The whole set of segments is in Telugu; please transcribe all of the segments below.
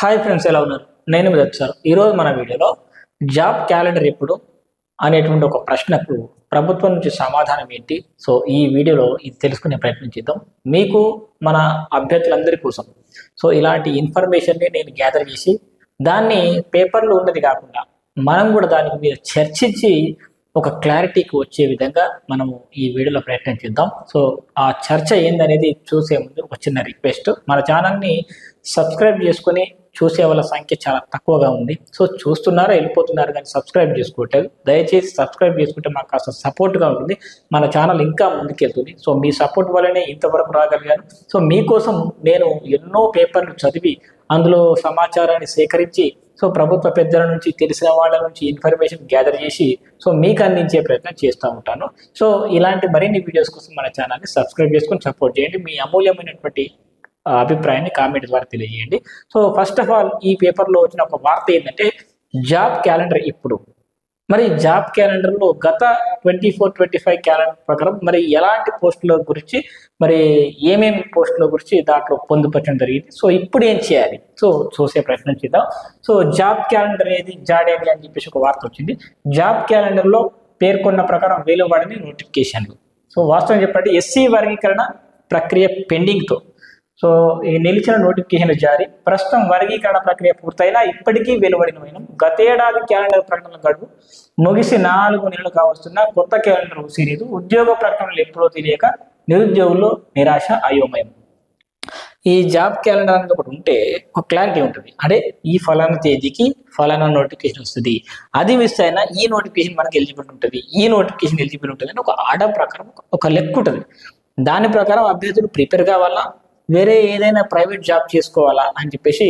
హాయ్ ఫ్రెండ్స్, ఎలా ఉన్నారు? నేను మీ సార్. ఈరోజు మన వీడియోలో జాబ్ క్యాలెండర్ ఎప్పుడు అనేటువంటి ఒక ప్రశ్నకు ప్రభుత్వం నుంచి సమాధానం ఏంటి? సో ఈ వీడియోలో ఇది తెలుసుకునే ప్రయత్నం చేద్దాం. మీకు మన అభ్యర్థులందరి కోసం సో ఇలాంటి ఇన్ఫర్మేషన్ని నేను గ్యాదర్ చేసి దాన్ని పేపర్లో ఉన్నది కాకుండా మనం కూడా దాని మీద చర్చించి ఒక క్లారిటీకి వచ్చే విధంగా మనము ఈ వీడియోలో ప్రయత్నం చేద్దాం. సో ఆ చర్చ ఏందనేది చూసే ముందు ఒక చిన్న రిక్వెస్ట్, మన ఛానల్ని సబ్స్క్రైబ్ చేసుకొని చూసే వాళ్ళ సంఖ్య చాలా తక్కువగా ఉంది. సో చూస్తున్నారు, వెళ్ళిపోతున్నారు, కానీ సబ్స్క్రైబ్ చేసుకోవట్లేదు. దయచేసి సబ్స్క్రైబ్ చేసుకుంటే మాకు కాస్త సపోర్ట్గా ఉంటుంది, మన ఛానల్ ఇంకా ముందుకెళ్తుంది. సో మీ సపోర్ట్ వల్లనే ఇంతవరకు రాగలిగాను. సో మీకోసం నేను ఎన్నో పేపర్లు చదివి అందులో సమాచారాన్ని సేకరించి సో ప్రభుత్వ పెద్దల నుంచి, తెలిసిన వాళ్ళ నుంచి ఇన్ఫర్మేషన్ గ్యాదర్ చేసి సో మీకు అందించే ప్రయత్నం చేస్తూ ఉంటాను. సో ఇలాంటి మరిన్ని వీడియోస్ కోసం మన ఛానల్ని సబ్స్క్రైబ్ చేసుకొని సపోర్ట్ చేయండి. మీ అమూల్యమైనటువంటి అభిప్రాయాన్ని కామెంట్ ద్వారా తెలియజేయండి. సో ఫస్ట్ ఆఫ్ ఆల్ ఈ పేపర్లో వచ్చిన ఒక వార్త ఏంటంటే జాబ్ క్యాలెండర్ ఇప్పుడు మరి జాబ్ క్యాలెండర్లో గత 24-25 క్యాలెండర్ ప్రకారం మరి ఎలాంటి పోస్టుల గురించి, మరి ఏమేమి పోస్టుల గురించి దాంట్లో పొందుపరచడం జరిగింది. సో ఇప్పుడు ఏం చేయాలి? సో చూసే ప్రయత్నం చేద్దాం. సో జాబ్ క్యాలెండర్ ఏది జాడేది అని చెప్పేసి ఒక వార్త వచ్చింది. జాబ్ క్యాలెండర్లో పేర్కొన్న ప్రకారం వెలువడని నోటిఫికేషన్లు. సో వాస్తవం చెప్పండి, ఎస్సీ వర్గీకరణ ప్రక్రియ పెండింగ్తో సో ఈ నిలిచిన నోటిఫికేషన్లు జారీ. ప్రస్తుతం వర్గీకరణ ప్రక్రియ పూర్తయినా ఇప్పటికీ వెలువడిన గతేడాది క్యాలెండర్ ప్రకటనల గడువు ముగిసి 4 నెలలు కావస్తున్నా కొత్త క్యాలెండర్ ఉసిరీదు. ఉద్యోగ ప్రకటనలు ఎప్పుడో తెలియక నిరుద్యోగుల్లో నిరాశ, అయోమయం. ఈ జాబ్ క్యాలెండర్ అనేది ఒకటి ఉంటే ఒక క్లారిటీ ఉంటుంది. అంటే ఈ ఫలానా తేదీకి ఫలానా నోటిఫికేషన్ వస్తుంది, అది మిస్ అయినా ఈ నోటిఫికేషన్ మనకి ఎలిజిబుల్ ఉంటుంది, ఈ నోటిఫికేషన్ ఎలిజిబుల్ ఉంటుంది అని ఒక ఆర్డర్ ప్రకారం ఒక లెక్క ఉంటుంది. దాని ప్రకారం అభ్యర్థులు ప్రిపేర్ కావాలా, వేరే ఏదైనా ప్రైవేట్ జాబ్ చేసుకోవాలా అని చెప్పేసి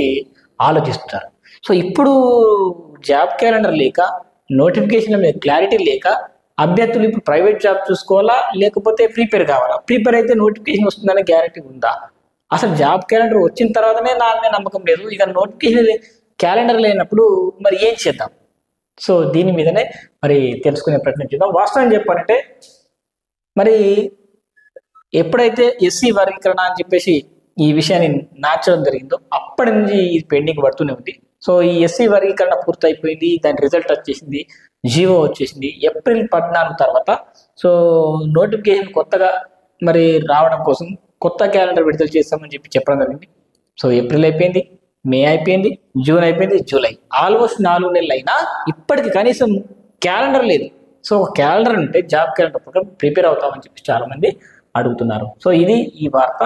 ఆలోచిస్తారు. సో ఇప్పుడు జాబ్ క్యాలెండర్ లేక, నోటిఫికేషన్ల మీద క్లారిటీ లేక అభ్యర్థులు ఇప్పుడు ప్రైవేట్ జాబ్ చూసుకోవాలా లేకపోతే ప్రిపేర్ కావాలా? ప్రిపేర్ అయితే నోటిఫికేషన్ వస్తుందనే గ్యారెంటీ ఉందా? అసలు జాబ్ క్యాలెండర్ వచ్చిన తర్వాతనే నా మీద నమ్మకం లేదు, ఇక నోటిఫికేషన్ క్యాలెండర్ లేనప్పుడు మరి ఏం చేద్దాం? సో దీని మీదనే మరి తెలుసుకునే ప్రయత్నం చేద్దాం. వాస్తవం చెప్పాలంటే మరి ఎప్పుడైతే ఎస్సీ వర్గీకరణ అని చెప్పేసి ఈ విషయాన్ని నాచడం జరిగిందో అప్పటి నుంచి ఇది పెండింగ్ పడుతూనే ఉంది. సో ఈ ఎస్సీ వర్గీకరణ పూర్తయిపోయింది, దాని రిజల్ట్ వచ్చేసింది, జీవో వచ్చేసింది. ఏప్రిల్ 14 తర్వాత సో నోటిఫికేషన్ కొత్తగా మరి రావడం కోసం కొత్త క్యాలెండర్ విడుదల చేస్తామని చెప్పడం జరిగింది. సో ఏప్రిల్ అయిపోయింది, మే అయిపోయింది, జూన్ అయిపోయింది, జూలై, ఆల్మోస్ట్ 4 నెలలు అయినా ఇప్పటికి కనీసం క్యాలెండర్ లేదు. సో క్యాలెండర్ ఉంటే జాబ్ క్యాలెండర్ ప్రకారం ప్రిపేర్ అవుతామని చెప్పి చాలామంది అడుగుతున్నారు. సో ఇది ఈ వార్త.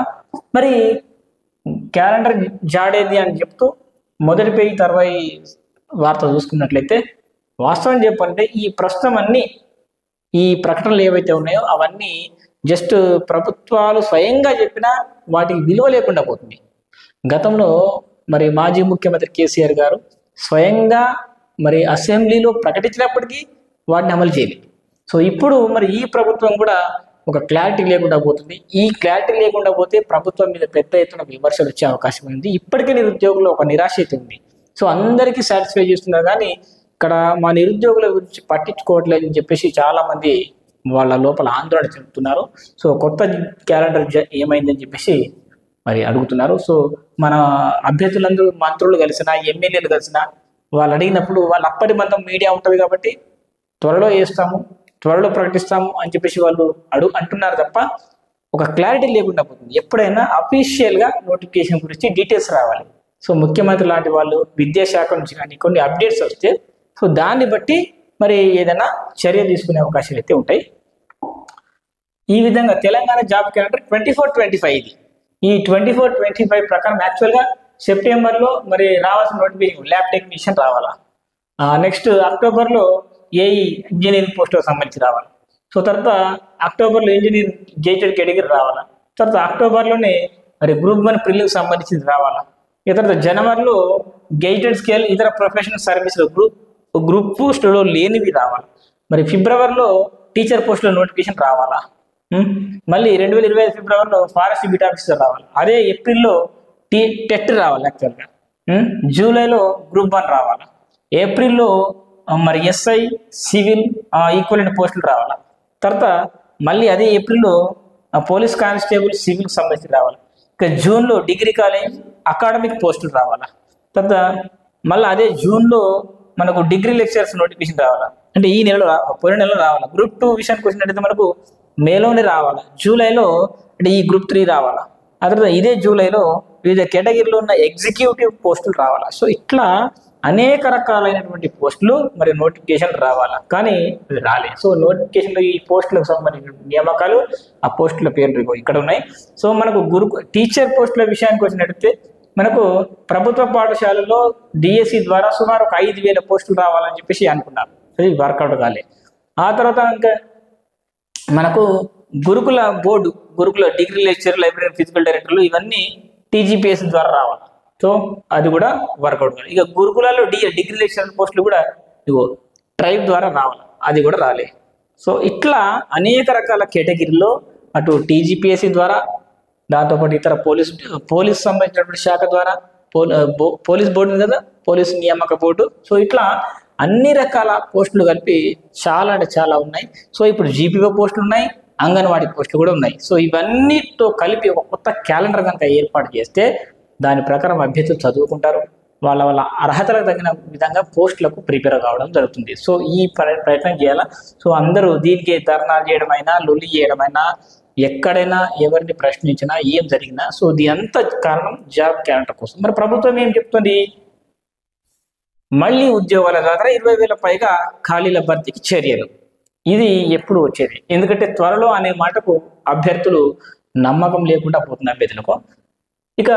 మరి క్యాలెండర్ జాడేది అని చెప్తూ మొదటి పేజీ 60 వార్త చూసుకున్నట్లయితే వాస్తవం చెప్పంటే ఈ ప్రస్తుతం అన్ని ఈ ప్రకటనలు ఏవైతే ఉన్నాయో అవన్నీ జస్ట్ ప్రభుత్వాలు స్వయంగా చెప్పినా వాటికి విలువ లేకుండా పోతుంది. గతంలో మరి మాజీ ముఖ్యమంత్రి కేసీఆర్ గారు స్వయంగా మరి అసెంబ్లీలో ప్రకటించినప్పటికీ వాటిని అమలు చేయలేదు. సో ఇప్పుడు మరి ఈ ప్రభుత్వం కూడా ఒక క్లారిటీ లేకుండా పోతుంది. ఈ క్లారిటీ లేకుండా పోతే ప్రభుత్వం మీద పెద్ద ఎత్తున విమర్శలు వచ్చే అవకాశం ఉంది. ఇప్పటికే నిరుద్యోగుల్లో ఒక నిరాశ అయితే ఉంది. సో అందరికీ సాటిస్ఫై చేస్తున్నారు, కానీ ఇక్కడ మా నిరుద్యోగుల గురించి పట్టించుకోవట్లేదు అని చెప్పేసి చాలామంది వాళ్ళ లోపల ఆందోళన చెందుతున్నారు. సో కొత్త క్యాలెండర్ ఏమైందని చెప్పేసి మరి అడుగుతున్నారు. సో మన అభ్యర్థులందరూ మంత్రులు కలిసినా, ఎమ్మెల్యేలు కలిసినా వాళ్ళు అడిగినప్పుడు వాళ్ళు అప్పటి మందం మీడియా ఉంటుంది కాబట్టి త్వరలో వేస్తాము, త్వరలో ప్రకటిస్తాము అని చెప్పేసి వాళ్ళు అంటున్నారు తప్ప ఒక క్లారిటీ లేకుండా పోతుంది. ఎప్పుడైనా అఫీషియల్గా నోటిఫికేషన్ గురించి డీటెయిల్స్ రావాలి. సో ముఖ్యమంత్రి లాంటి వాళ్ళు విద్యాశాఖ నుంచి కానీ కొన్ని అప్డేట్స్ వస్తే సో దాన్ని బట్టి మరి ఏదైనా చర్య తీసుకునే అవకాశాలు అయితే ఉంటాయి. ఈ విధంగా తెలంగాణ జాబ్ క్యాలెండర్ 24-25 ఇది. ఈ 24-25 ప్రకారం యాక్చువల్గా సెప్టెంబర్లో మరి రావాల్సిన నోటిఫికేషన్ ల్యాబ్ టెక్నీషియన్ రావాలా, నెక్స్ట్ అక్టోబర్లో ఏఈ ఇంజనీరింగ్ పోస్టులకు సంబంధించి రావాలి. సో తర్వాత అక్టోబర్లో ఇంజనీరింగ్ గేటెడ్ కేటగిరీ రావాలా, తర్వాత అక్టోబర్లోనే మరి గ్రూప్ 1 ప్రిలిమ్కి సంబంధించింది రావాలా, తర్వాత జనవరిలో గేటెడ్ స్కేల్ ఇతర ప్రొఫెషనల్ సర్వీసులు గ్రూప్ పోస్టులో లేనివి రావాలి. మరి ఫిబ్రవరిలో టీచర్ పోస్టుల నోటిఫికేషన్ రావాలా, మళ్ళీ 2025 ఫిబ్రవరిలో ఫారెస్ట్ బీట్ ఆఫీసర్ రావాలి, అదే ఏప్రిల్లో టెట్ రావాలి, యాక్చువల్గా జూలైలో గ్రూప్ 1 రావాలా, ఏప్రిల్లో మరి ఎస్ఐ సివిల్ ఈక్వలెంట్ పోస్టులు రావాలా, తర్వాత మళ్ళీ అదే ఏప్రిల్లో పోలీస్ కానిస్టేబుల్ సివిల్కి సంబంధించి రావాలి, ఇక జూన్లో డిగ్రీ కాలేజ్ అకాడమిక్ పోస్టులు రావాలా, తర్వాత మళ్ళీ అదే జూన్లో మనకు డిగ్రీ లెక్చరర్స్ నోటిఫికేషన్ రావాలా, అంటే ఈ నెలలో పోయిన నెలలో రావాలా. గ్రూప్ 2 విషయానికి వచ్చినట్టయితే మనకు మేలోనే రావాలా, జూలైలో అంటే ఈ గ్రూప్ 3 రావాలా. ఆ తర్వాత ఇదే జూలైలో వివిధ కేటగిరీలో ఉన్న ఎగ్జిక్యూటివ్ పోస్టులు రావాలా. సో ఇట్లా అనేక రకాలైనటువంటి పోస్టులు మరి నోటిఫికేషన్ రావాలా, కానీ ఇది రాలేదు. సో నోటిఫికేషన్లో ఈ పోస్టులకు సంబంధించిన నియామకాలు, ఆ పోస్టుల పేర్లు ఇక్కడ ఉన్నాయి. సో మనకు టీచర్ పోస్టుల విషయానికి వచ్చినట్టయితే మనకు ప్రభుత్వ పాఠశాలలో డిఎస్సి ద్వారా సుమారు ఒక 5,000 పోస్టులు రావాలని చెప్పేసి అనుకున్నారు. అది వర్కౌట్ కాలే. ఆ తర్వాత ఇంకా మనకు గురుకుల డిగ్రీ లెక్చర్, లైబ్రరీ, ఫిజికల్ డైరెక్టర్లు ఇవన్నీ టీజీపీఎస్ ద్వారా రావాలి. సో అది కూడా వర్కౌట్ కాలేదు. ఇక గురుకులాల్లో డిగ్రీ లెక్చరర్ పోస్టులు కూడా ఇగో ట్రైబ్ ద్వారా రావాలి, అది కూడా రాలే. సో ఇట్లా అనేక రకాల కేటగిరీలో అటు టీజీపీఎస్సీ ద్వారా, దాంతోపాటు ఇతర పోలీస్ సంబంధించినటువంటి శాఖ ద్వారా, పోలీస్ బోర్డు ఉంది కదా, పోలీసు నియామక బోర్డు. సో ఇట్లా అన్ని రకాల పోస్టులు కలిపి చాలా అంటే చాలా ఉన్నాయి. సో ఇప్పుడు జీపీఓ పోస్టులు ఉన్నాయి, అంగన్వాడీ పోస్టులు కూడా ఉన్నాయి. సో ఇవన్నిటితో కలిపి ఒక కొత్త క్యాలెండర్ కనుక ఏర్పాటు చేస్తే దాని ప్రకారం అభ్యర్థులు చదువుకుంటారు, వాళ్ళ అర్హతలకు తగిన విధంగా పోస్టులకు ప్రిపేర్ కావడం జరుగుతుంది. సో ఈ ప్రయత్నం చేయాలా. సో అందరూ దీనికి ధర్నాలు చేయడమైనా, లొల్లి చేయడమైనా, ఎక్కడైనా ఎవరిని ప్రశ్నించినా, ఏం జరిగినా, సో దీని అంత కారణం జాబ్ క్యాలెండర్ కోసం. మరి ప్రభుత్వం ఏం చెప్తుంది, మళ్ళీ ఉద్యోగాల ద్వారా 20,000 పైగా ఖాళీల భర్తీకి చర్యలు. ఇది ఎప్పుడు వచ్చేది, ఎందుకంటే త్వరలో అనే మాటకు అభ్యర్థులు నమ్మకం లేకుండా పోతున్న అభ్యర్థులకు. ఇక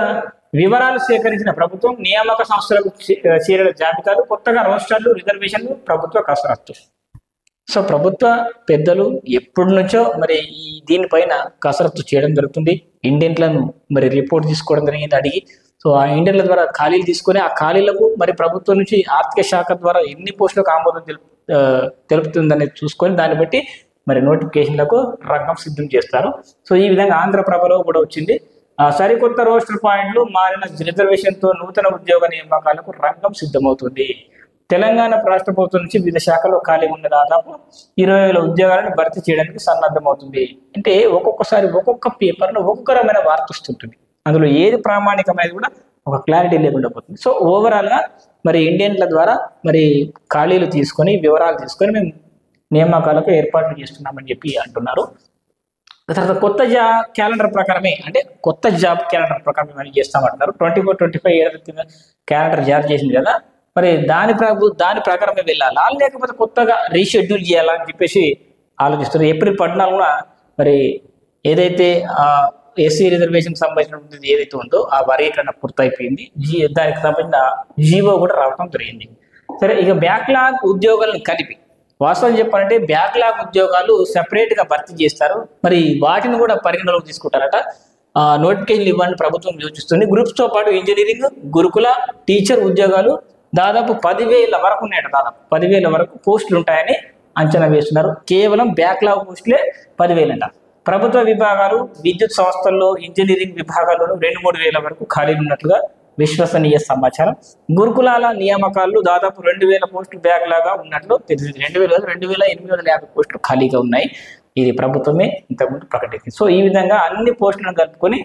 వివరాలు సేకరించిన ప్రభుత్వం, నియామక సంస్థలకు చేరిన జాబితాలు, కొత్తగా రోస్టర్లు, రిజర్వేషన్లు, ప్రభుత్వ కసరత్తు. సో ప్రభుత్వ పెద్దలు ఎప్పటి నుంచో మరి దీనిపైన కసరత్తు చేయడం జరుగుతుంది. ఇండియన్లను మరి రిపోర్ట్ తీసుకోవడం జరిగింది అడిగి. సో ఆ ఇండియన్ల ద్వారా ఖాళీలు తీసుకొని ఆ ఖాళీలకు మరి ప్రభుత్వం నుంచి ఆర్థిక శాఖ ద్వారా ఎన్ని పోస్టులకు ఆమోదం తెలుపుతుందనేది చూసుకొని దాన్ని బట్టి మరి నోటిఫికేషన్లకు రంగం సిద్ధం చేస్తారు. సో ఈ విధంగా ఆంధ్రప్రభలో కూడా వచ్చింది. సరికొత్త రోస్టర్ పాయింట్లు, మారిన రిజర్వేషన్తో నూతన ఉద్యోగ నియామకాలకు రంగం సిద్ధమవుతుంది. తెలంగాణ రాష్ట్ర ప్రభుత్వం నుంచి వివిధ శాఖల్లో ఖాళీ ఉన్న దాదాపు 20,000 ఉద్యోగాలను భర్తీ చేయడానికి సన్నద్ధమవుతుంది. అంటే ఒక్కొక్కసారి ఒక్కొక్క పేపర్లో ఒక్కొక్క రకమైన వార్త వస్తుంటుంది. అందులో ఏది ప్రామాణికమైనది కూడా ఒక క్లారిటీ లేకుండా పోతుంది. సో ఓవరాల్గా మరి ఇండియన్ల ద్వారా మరి ఖాళీలు తీసుకొని, వివరాలు తీసుకొని మేము నియామకాలకు ఏర్పాట్లు చేస్తున్నామని చెప్పి అంటున్నారు. తర్వాత కొత్త క్యాలెండర్ ప్రకారమే, అంటే కొత్త జాబ్ క్యాలెండర్ ప్రకారం మేము చేస్తామంటున్నారు. 24-25 ఏడాది క్యాలెండర్ జారీ చేసింది కదా, మరి దాని ప్రకారమే వెళ్ళాలా, లేకపోతే కొత్తగా రీషెడ్యూల్ చేయాలా అని చెప్పేసి ఆలోచిస్తారు. ఏప్రిల్ 14న మరి ఏదైతే ఎస్సీ రిజర్వేషన్ సంబంధించినటువంటి ఏదైతే ఉందో ఆ వర్గీకరణ పూర్తయిపోయింది. దానికి సంబంధించిన జీవో కూడా రావడం జరిగింది. సరే, ఇక బ్యాక్లాగ్ ఉద్యోగాలను కలిపి, వాస్తవం చెప్పాలంటే బ్యాక్లాగ్ ఉద్యోగాలు సెపరేట్గా భర్తీ చేస్తారు. మరి వాటిని కూడా పరిగణలోకి తీసుకుంటారట. నోటిఫికేషన్ ఇవ్వాలని ప్రభుత్వం యోచిస్తుంది. గ్రూప్స్తో పాటు ఇంజనీరింగ్, గురుకుల, టీచర్ ఉద్యోగాలు దాదాపు 10,000 వరకు ఉన్నాయట. దాదాపు 10,000 వరకు పోస్టులు ఉంటాయని అంచనా వేస్తున్నారు. కేవలం బ్యాక్లాగ్ పోస్టులే 10,000 అంట. ప్రభుత్వ విభాగాలు, విద్యుత్ సంస్థల్లో, ఇంజనీరింగ్ విభాగాల్లోనూ 2-3 వేల వరకు ఖాళీలు ఉన్నట్లుగా విశ్వసనీయ సమాచారం. గురుకులాల నియామకాలు దాదాపు 2,000 పోస్టులు బ్యాక్లాగా ఉన్నట్లు తెలిసింది. 2,850 పోస్టులు ఖాళీగా ఉన్నాయి. ఇది ప్రభుత్వమే ఇంతకుముందు ప్రకటించింది. సో ఈ విధంగా అన్ని పోస్టులను కలుపుకొని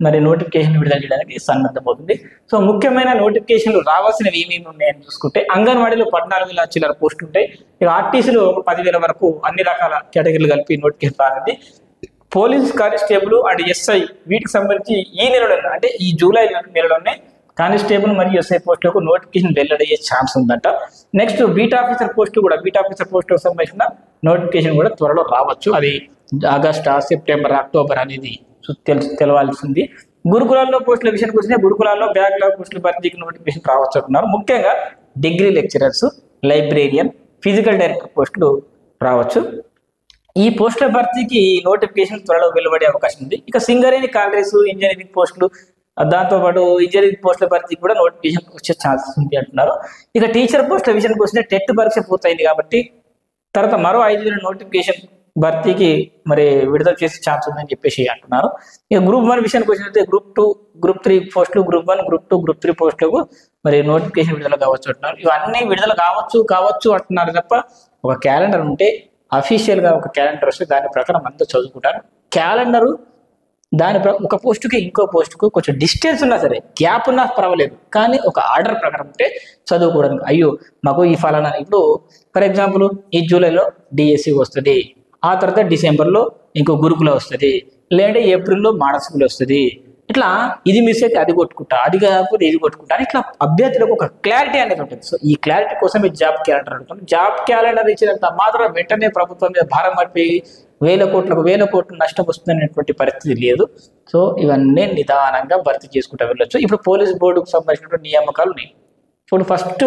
మరి నోటిఫికేషన్ విడుదల చేయడానికి సన్నద్ధమవుతుంది. సో ముఖ్యమైన నోటిఫికేషన్లు రావాల్సినవి ఏమేమి ఉన్నాయని చూసుకుంటే, అంగన్వాడీలో 14,000 చిల్లర పోస్టులు ఉంటాయి. ఇక ఆర్టీసీలో ఒక 10,000 వరకు అన్ని రకాల కేటగిరీలు కలిపి నోటిఫికేషన్ రానుంది. పోలీస్ కానిస్టేబుల్ అండ్ ఎస్ఐ వీటికి సంబంధించి ఈ నెలలో, అంటే ఈ జూలై నెలలోనే కానిస్టేబుల్ మరియు ఎస్ఐ పోస్టులకు నోటిఫికేషన్ వెల్లడయ్యే ఛాన్స్ ఉందంట. నెక్స్ట్ బీట్ ఆఫీసర్ పోస్టులకు సంబంధించిన నోటిఫికేషన్ కూడా త్వరలో రావచ్చు. అది ఆగస్టు, సెప్టెంబర్, అక్టోబర్ అనేది తెలవాల్సింది. గురుకులాల్లో పోస్టుల విషయానికి వస్తే గురుకులాల్లో బ్యాక్లాగ్ పోస్టుల భర్తీకి నోటిఫికేషన్ రావచ్చు అంటున్నారు. ముఖ్యంగా degree lecturers, librarian, physical director పోస్టులు రావచ్చు. ఈ పోస్టుల భర్తీకి నోటిఫికేషన్ త్వరలో వెలువడే అవకాశం ఉంది. ఇక సింగరేణి, కాంగ్రెస్, ఇంజనీరింగ్ పోస్టులు, దాంతోపాటు ఇంజనీరింగ్ పోస్టుల భర్తీకి కూడా నోటిఫికేషన్ వచ్చే ఛాన్సెస్ ఉంది అంటున్నారు. ఇక టీచర్ పోస్టుల విషయానికి వస్తే టెట్ పరీక్ష పూర్తయింది కాబట్టి తర్వాత మరో 5,000 నోటిఫికేషన్ భర్తీకి మరి విడుదల చేసే ఛాన్స్ ఉందని చెప్పేసి అంటున్నారు. ఇక గ్రూప్ 1 విషయానికి వచ్చినట్లయితే గ్రూప్ 2, గ్రూప్ 3 పోస్టులు, గ్రూప్ 1, గ్రూప్ 2, గ్రూప్ 3 పోస్టులకు మరి నోటిఫికేషన్ విడుదల కావచ్చు అంటున్నారు. ఇవన్నీ విడుదల కావచ్చు అంటున్నారు తప్ప ఒక క్యాలెండర్ ఉంటే, అఫీషియల్గా ఒక క్యాలెండర్ వస్తే దాని ప్రకారం అంతా చదువుకుంటారు. క్యాలెండరు ఒక పోస్టుకి ఇంకో పోస్టుకు కొంచెం డిస్టెన్స్ ఉన్నా సరే, గ్యాప్ ఉన్నా పర్వాలేదు, కానీ ఒక ఆర్డర్ ప్రకారం ఉంటే చదువుకోవడానికి. అయ్యో మాకు ఈ ఫలానా, ఇప్పుడు ఫర్ ఎగ్జాంపుల్ ఈ జూలైలో డిఎస్సి వస్తుంది, ఆ తర్వాత డిసెంబర్లో ఇంకో గురుకుల వస్తుంది, లేదంటే ఏప్రిల్లో మోడల్ స్కూల్ వస్తుంది. ఇట్లా ఇది మిస్ అయితే అది కొట్టుకుంటా, అది కాకపోతే ఇది కొట్టుకుంటా అని ఇట్లా అభ్యర్థులకు ఒక క్లారిటీ అనేది ఉంటుంది. సో ఈ క్లారిటీ కోసం ఈ జాబ్ క్యాలెండర్ అడుగుతాం. జాబ్ క్యాలెండర్ ఇచ్చినంత మాత్రం వెంటనే ప్రభుత్వం మీద భారం పడిపోయి వేల కోట్లు నష్టం వస్తుందనేటువంటి పరిస్థితి లేదు. సో ఇవన్నీ నిదానంగా భర్తీ చేసుకుంటూ వెళ్ళొచ్చు. ఇప్పుడు పోలీస్ బోర్డుకు సంబంధించినటువంటి నియామకాలు ఉన్నాయి. ఇప్పుడు ఫస్ట్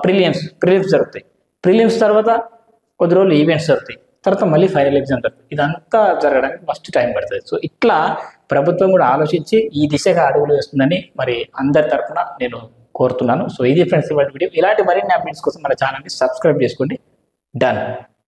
ప్రిలిమ్స్ జరుగుతాయి. ప్రిలిమ్స్ తర్వాత కొద్ది రోజులు ఈవెంట్స్ జరుగుతాయి, తర్వాత మళ్ళీ ఫైనల్ ఎగ్జామ్ జరుగుతుంది. ఇదంతా జరగడానికి ఫస్ట్ టైం పడుతుంది. సో ఇట్లా ప్రభుత్వం కూడా ఆలోచించి ఈ దిశగా అడుగులు వేస్తుందని మరి అందరి తరఫున నేను కోరుతున్నాను. సో ఇది ఫ్రెండ్స్ ఇవాళ వీడియో. ఇలాంటి మరిన్ని అప్డేట్స్ కోసం మన ఛానల్ని సబ్స్క్రైబ్ చేసుకోండి. డన్.